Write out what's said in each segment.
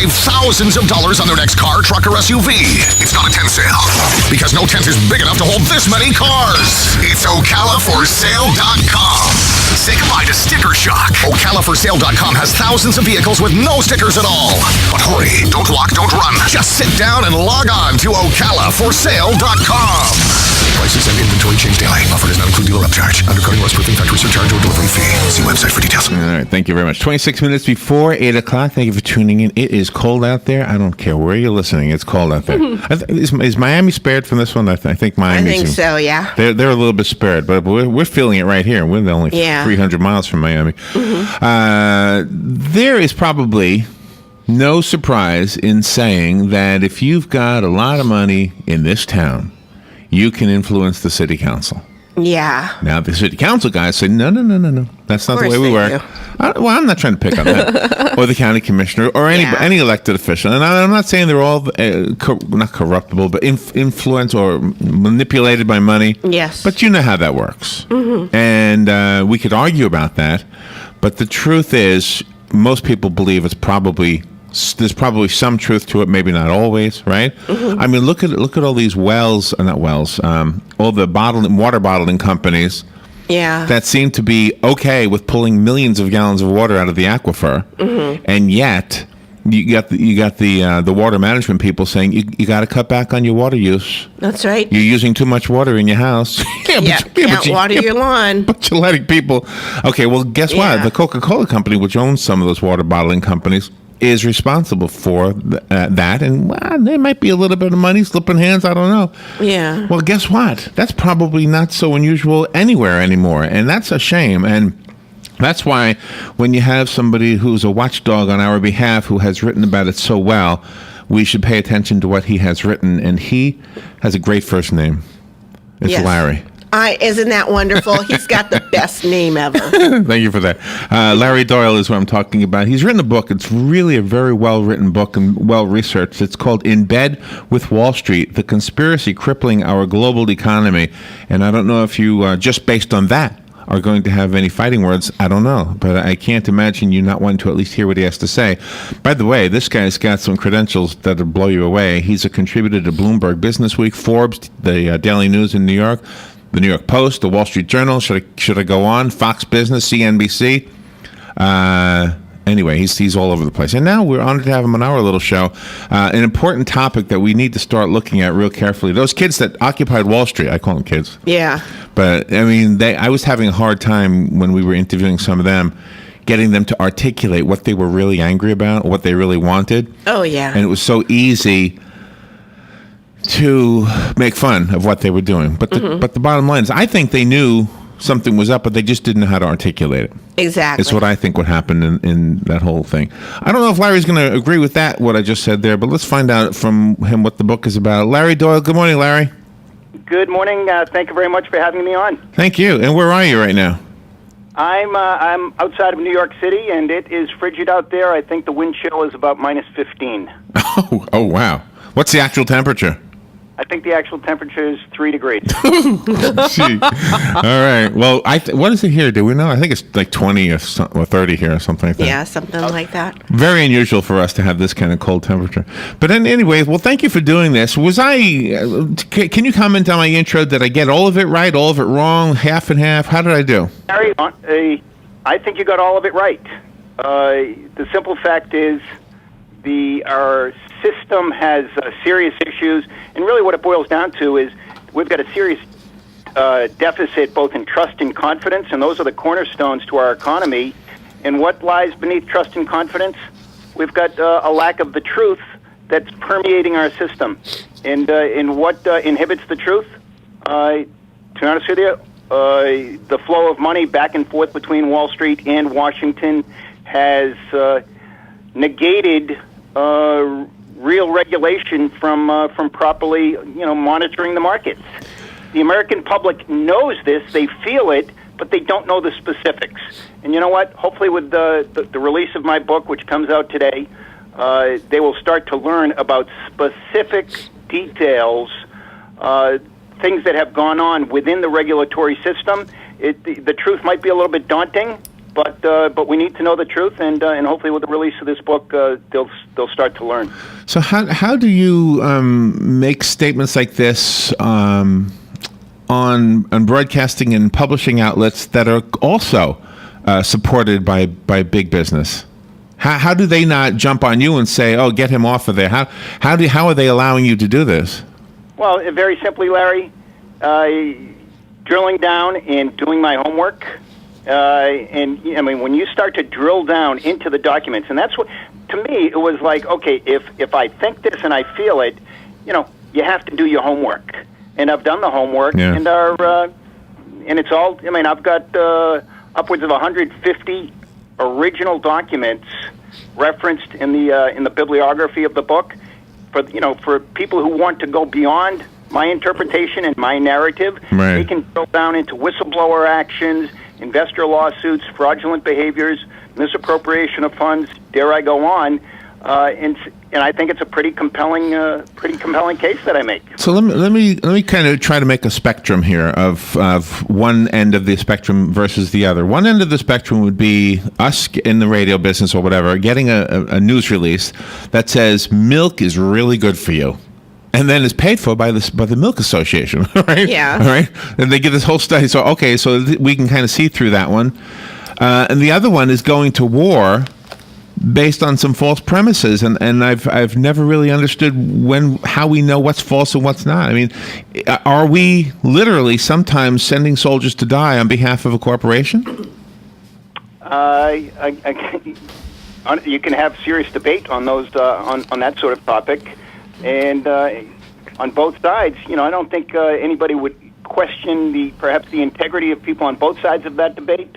Save thousands of dollars on their next car, truck, or SUV. It's not a tent sale, because no tent is big enough to hold this many cars. It's OcalaForSale.com. Say goodbye to sticker shock. OcalaForSale.com has thousands of vehicles with no stickers at all. But hurry, don't walk, don't run. Just sit down and log on to OcalaForSale.com. Prices and inventory change daily. Offer does not include dealer upcharge, undercutting, loss proofing, factory surcharge, or delivery fee. See website for details. All right, thank you very much. 26 minutes before 8 o'clock. Thank you for tuning in. It is cold out there. I don't care where you're listening. It's cold out there. Is Miami spared from this one? I think Miami. I think so, yeah. They're a little bit spared, but we're feeling it right here. We're only 300 miles from Miami. There is probably no surprise in saying that if you've got a lot of money in this town, you can influence the city council. Yeah. Now, the city council guys say, no. That's not the way we work. I'm not trying to pick on that. Or the county commissioner or any elected official. And I'm not saying they're all not corruptible, but influenced or manipulated by money. Yes. But you know how that works. Mm-hmm. And we could argue about that. But the truth is, most people believe there's probably some truth to it, maybe not always, right? Mm-hmm. I mean, look at all these all the water bottling companies that seem to be okay with pulling millions of gallons of water out of the aquifer, and yet you got the water management people saying you got to cut back on your water use. That's right. You're using too much water in your house. Can't water your lawn. But you're letting people. Okay, well, guess what? The Coca-Cola company, which owns some of those water bottling companies, is responsible for that, and there might be a little bit of money slipping hands. I don't know. Yeah. Well, guess what? That's probably not so unusual anywhere anymore, and that's a shame. And that's why when you have somebody who's a watchdog on our behalf who has written about it so well, we should pay attention to what he has written. And he has a great first name. It's Larry. Isn't that wonderful? He's got the best name ever. Thank you for that. Larry Doyle is what I'm talking about. He's written a book. It's really a very well-written book and well-researched. It's called In Bed with Wall Street, The Conspiracy Crippling Our Global Economy. And I don't know if you, just based on that, are going to have any fighting words. I don't know. But I can't imagine you not wanting to at least hear what he has to say. By the way, this guy's got some credentials that'll blow you away. He's a contributor to Bloomberg Businessweek, Forbes, the Daily News in New York, the New York Post, the Wall Street Journal, should I go on? Fox Business, CNBC. Anyway, he's all over the place. And now we're honored to have him on our little show. An important topic that we need to start looking at real carefully. Those kids that occupied Wall Street, I call them kids. Yeah. But, I mean, I was having a hard time when we were interviewing some of them, getting them to articulate what they were really angry about, what they really wanted. Oh, yeah. And it was so easy to make fun of what they were doing. But the bottom line is, I think they knew something was up, but they just didn't know how to articulate it. Exactly. It's what I think would happen in that whole thing. I don't know if Larry's going to agree with that, what I just said there, but let's find out from him what the book is about. Larry Doyle, good morning, Larry. Good morning. Thank you very much for having me on. Thank you. And where are you right now? I'm outside of New York City, and it is frigid out there. I think the wind chill is about minus 15. Oh, wow. What's the actual temperature? I think the actual temperature is 3 degrees. Gee. All right. Well, what is it here? Do we know? I think it's like 20 or 30 here or something like that. Yeah, something like that. Very unusual for us to have this kind of cold temperature. But anyway, well, thank you for doing this. Can you comment on my intro? Did I get all of it right, all of it wrong, half and half? How did I do? Harry, I think you got all of it right. The simple fact is our system has serious issues, and really what it boils down to is we've got a serious deficit both in trust and confidence, and those are the cornerstones to our economy. And what lies beneath trust and confidence? We've got a lack of the truth that's permeating our system. And what inhibits the truth? To be honest with you, the flow of money back and forth between Wall Street and Washington has negated real regulation from properly, monitoring the markets. The American public knows this; they feel it, but they don't know the specifics. And you know what? Hopefully, with the release of my book, which comes out today, they will start to learn about specific details, things that have gone on within the regulatory system. The truth might be a little bit daunting, but we need to know the truth, and hopefully, with the release of this book, they'll they'll start to learn. So how do you make statements like this on broadcasting and publishing outlets that are also supported by big business? How do they not jump on you and say, "Oh, get him off of there"? How are they allowing you to do this? Well, very simply, Larry, drilling down and doing my homework. And I mean, when you start to drill down into the documents, and that's what, to me, it was like, okay, if I think this and I feel it, you have to do your homework. And I've done the homework, Yeah. and it's all. I mean, I've got upwards of 150 original documents referenced in the bibliography of the book for people who want to go beyond my interpretation and my narrative. Right. They can drill down into whistleblower actions, investor lawsuits, fraudulent behaviors, misappropriation of funds. Dare I go on? And I think it's a pretty compelling case that I make. So let me kind of try to make a spectrum here of one end of the spectrum versus the other. One end of the spectrum would be us in the radio business or whatever getting a news release that says milk is really good for you, and then is paid for by the Milk Association, right? Yeah. All right. And they give this whole study. So okay, so we can kind of see through that one, and the other one is going to war based on some false premises, and I've never really understood how we know what's false and what's not. I mean, are we literally sometimes sending soldiers to die on behalf of a corporation? You can have serious debate on those on that sort of topic, and on both sides. I don't think anybody would question perhaps the integrity of people on both sides of that debate.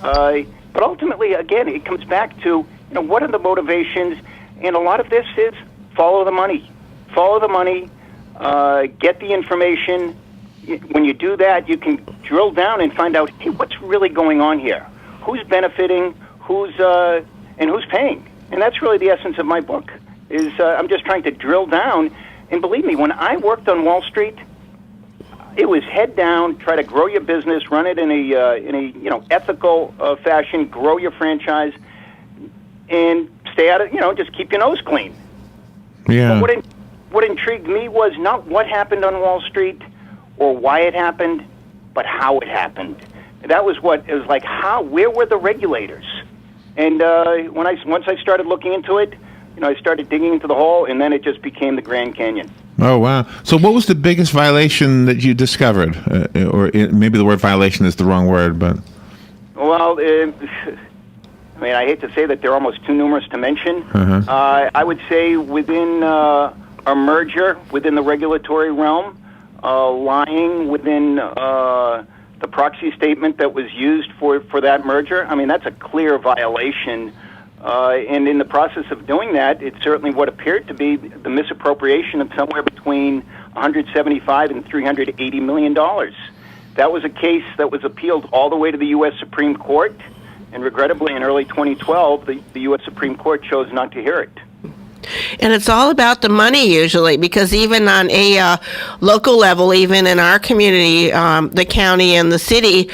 But ultimately, again, it comes back to what are the motivations, and a lot of this is follow the money. Follow the money, get the information. When you do that, you can drill down and find out, hey, what's really going on here? Who's benefiting? And who's paying? And that's really the essence of my book. I'm just trying to drill down. And believe me, when I worked on Wall Street, it was head down, try to grow your business, run it in a ethical fashion, grow your franchise, and stay out of just keep your nose clean. Yeah. But what intrigued me was not what happened on Wall Street or why it happened, but how it happened. That was what it was like. Where were the regulators? And once I started looking into it, I started digging into the hole, and then it just became the Grand Canyon. Oh, wow. So what was the biggest violation that you discovered? Maybe the word violation is the wrong word, but... Well, I mean, I hate to say that they're almost too numerous to mention. Uh-huh. I would say within a merger, within the regulatory realm, lying within the proxy statement that was used for that merger. I mean, that's a clear violation. And in the process of doing that, it's certainly what appeared to be the misappropriation of somewhere between $175 and $380 million. That was a case that was appealed all the way to the U.S. Supreme Court, and regrettably, in early 2012, the U.S. Supreme Court chose not to hear it. And it's all about the money usually, because even on a local level, even in our community, the county and the city,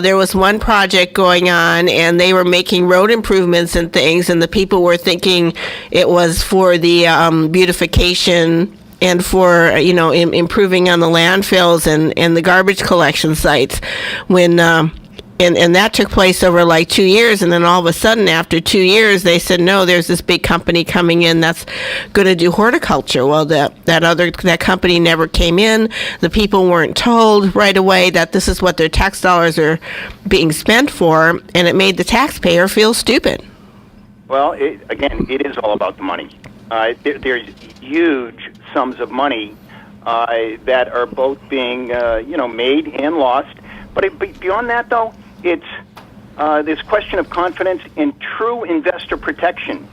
there was one project going on, and they were making road improvements and things, and the people were thinking it was for the beautification and for improving on the landfills and the garbage collection sites when. And that took place over like 2 years, and then all of a sudden, after 2 years, they said, no, there's this big company coming in that's going to do horticulture. Well, that company never came in. The people weren't told right away that this is what their tax dollars are being spent for, and it made the taxpayer feel stupid. Well, it is all about the money. There's huge sums of money that are both being, made and lost. But beyond that, though, it's this question of confidence in true investor protection.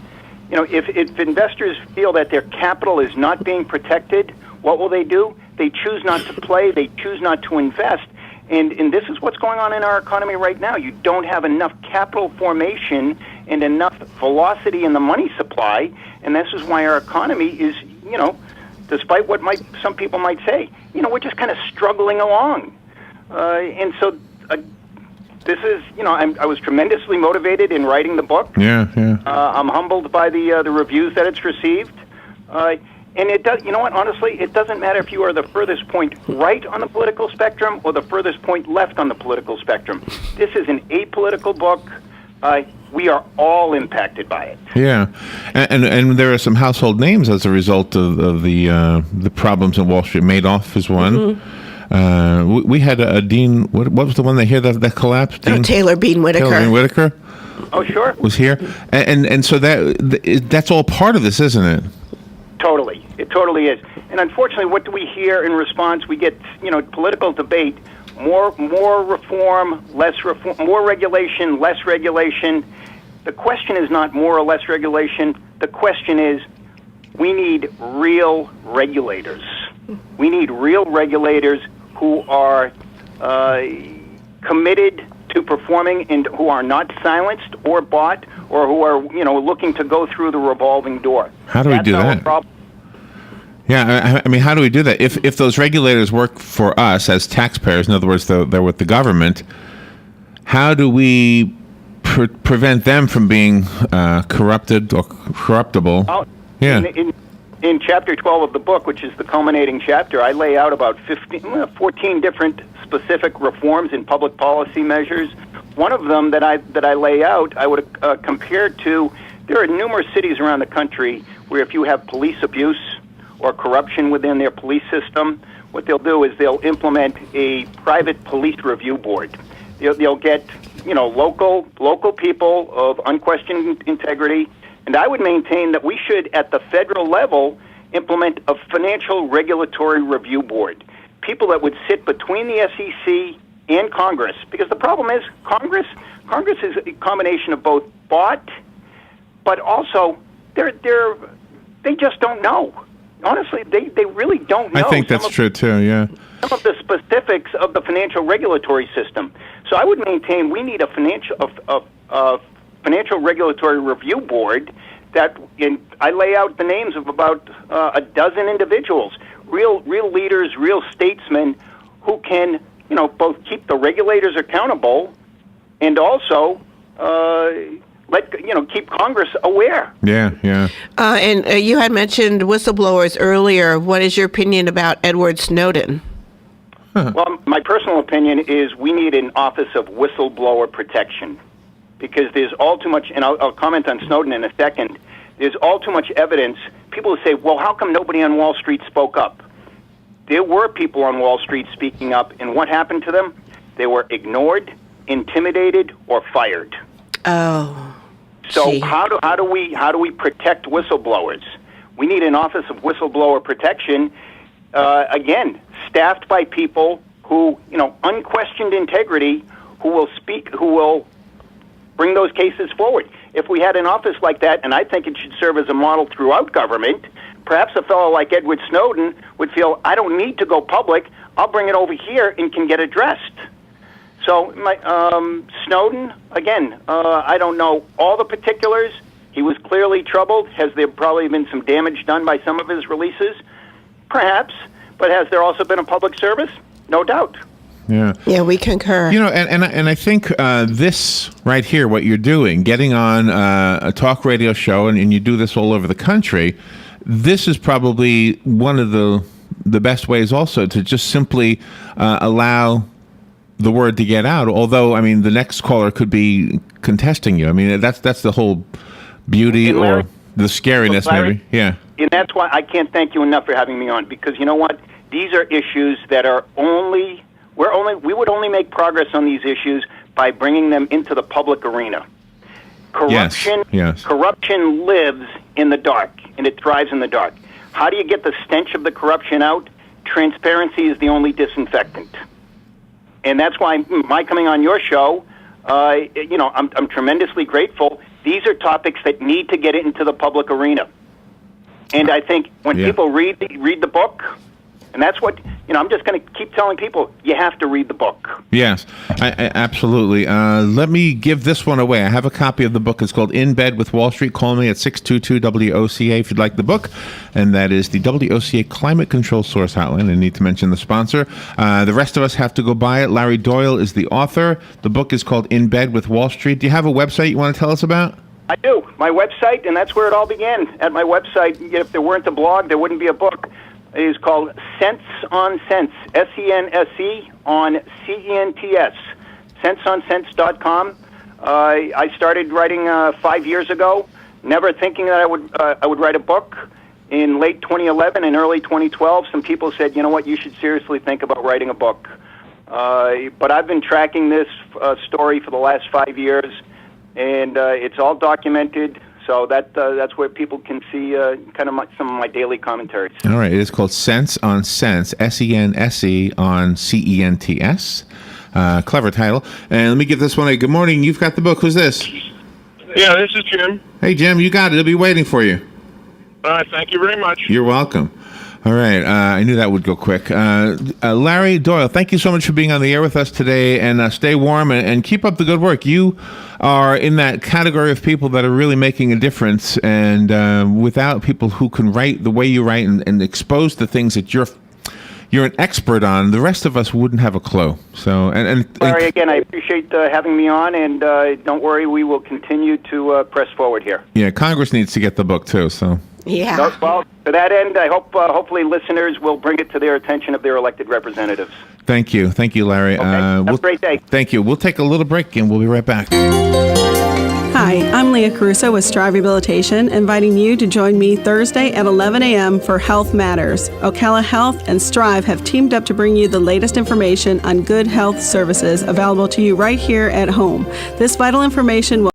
If investors feel that their capital is not being protected, what will they do? They choose not to play. They choose not to invest. And this is what's going on in our economy right now. You don't have enough capital formation and enough velocity in the money supply. And this is why our economy is, despite what some people might say, we're just kind of struggling along. And so this is, I was tremendously motivated in writing the book. Yeah. I'm humbled by the reviews that it's received. And it does, honestly, it doesn't matter if you are the furthest point right on the political spectrum or the furthest point left on the political spectrum. This is an apolitical book. We are all impacted by it. Yeah, and there are some household names as a result of the problems in Wall Street. Madoff is one. Mm-hmm. We had a Dean. What was the one that here that collapsed? Taylor Bean Whitaker. Taylor Bean Whitaker. Oh, sure. Was here, and so that's all part of this, isn't it? Totally. It totally is. And unfortunately, what do we hear in response? We get, political debate, more reform, less reform, more regulation, less regulation. The question is not more or less regulation. The question is we need real regulators. We need real regulators who are committed to performing and who are not silenced or bought or who are, looking to go through the revolving door. How do we do that? Problem. Yeah, I mean, how do we do that? If those regulators work for us as taxpayers, in other words, they're with the government, how do we prevent them from being corrupted or corruptible? Oh, yeah. In Chapter 12 of the book, which is the culminating chapter, I lay out about 14 different specific reforms in public policy measures. One of them that I lay out, I would compare to, there are numerous cities around the country where if you have police abuse or corruption within their police system, what they'll do is they'll implement a private police review board. They'll get, local people of unquestioned integrity. And I would maintain that we should, at the federal level, implement a financial regulatory review board. People that would sit between the SEC and Congress. Because the problem is Congress is a combination of both bought, but also they just don't know. Honestly, they really don't know. I think that's true too, yeah. Some of the specifics of the financial regulatory system. So I would maintain we need a financial regulatory review board I lay out the names of about a dozen individuals, real leaders, real statesmen who can, both keep the regulators accountable and also keep Congress aware. Yeah. And you had mentioned whistleblowers earlier. What is your opinion about Edward Snowden? Well, my personal opinion is we need an Office of Whistleblower Protection because there's all too much, and I'll comment on Snowden in a second, there's all too much evidence. People say, well, how come nobody on Wall Street spoke up? There were people on Wall Street speaking up, and what happened to them? They were ignored, intimidated, or fired. Oh. So gee. how do we protect whistleblowers? We need an Office of Whistleblower Protection, again, staffed by people who, unquestioned integrity, who will speak, who will bring those cases forward. If we had an office like that, and I think it should serve as a model throughout government, perhaps a fellow like Edward Snowden would feel, I don't need to go public, I'll bring it over here and can get addressed. So Snowden, again, I don't know all the particulars. He was clearly troubled. Has there probably been some damage done by some of his releases? Perhaps. But has there also been a public service? No doubt. Yeah, we concur. And I think this right here, what you're doing, getting on a talk radio show, and you do this all over the country, this is probably one of the best ways also to just simply allow the word to get out. Although, I mean, the next caller could be contesting you. I mean, that's the whole beauty or the scariness, Larry, maybe. Yeah. And that's why I can't thank you enough for having me on, because you know what? These are issues that are we would only make progress on these issues by bringing them into the public arena. Corruption lives in the dark, and it thrives in the dark. How do you get the stench of the corruption out? Transparency is the only disinfectant. And that's why my coming on your show, I'm tremendously grateful. These are topics that need to get into the public arena. And I think when people read the book, and that's what I'm just going to keep telling people, you have to read the book. Yes, I absolutely. Let me give this one away. I have a copy of the book. It's called In Bed with Wall Street. Call me at 622-WOCA if you'd like the book. And that is the WOCA Climate Control Source Hotline. I need to mention the sponsor. The rest of us have to go buy it. Larry Doyle is the author. The book is called In Bed with Wall Street. Do you have a website you want to tell us about? I do. My website, and that's where it all began. At my website, if there weren't a blog, there wouldn't be a book. It is called Sense on Sense, SENSE on CENTS, senseonsense.com. I started writing 5 years ago, never thinking that I would write a book. In late 2011 and early 2012, some people said, you know what, you should seriously think about writing a book. But I've been tracking this story for the last 5 years, and it's all documented. So that's where people can see kind of some of my daily commentaries. All right. It is called Sense on Sense, SENSE on CENTS. Clever title. And let me give this one a good morning. You've got the book. Who's this? Yeah, this is Jim. Hey, Jim, you got it. It'll be waiting for you. Thank you very much. You're welcome. All right. I knew that would go quick. Larry Doyle, thank you so much for being on the air with us today, and stay warm and keep up the good work. You are in that category of people that are really making a difference, and without people who can write the way you write and expose the things that you're an expert on, the rest of us wouldn't have a clue. So, Larry, again, I appreciate having me on, and don't worry, we will continue to press forward here. Yeah, Congress needs to get the book too. So. Yeah. So, well, to that end, I hope hopefully listeners will bring it to their attention of their elected representatives. Thank you, Larry. Okay. Have a great day. Thank you. We'll take a little break and we'll be right back. Hi, I'm Leah Caruso with Strive Rehabilitation, inviting you to join me Thursday at 11 a.m. for Health Matters. Ocala Health and Strive have teamed up to bring you the latest information on good health services available to you right here at home. This vital information will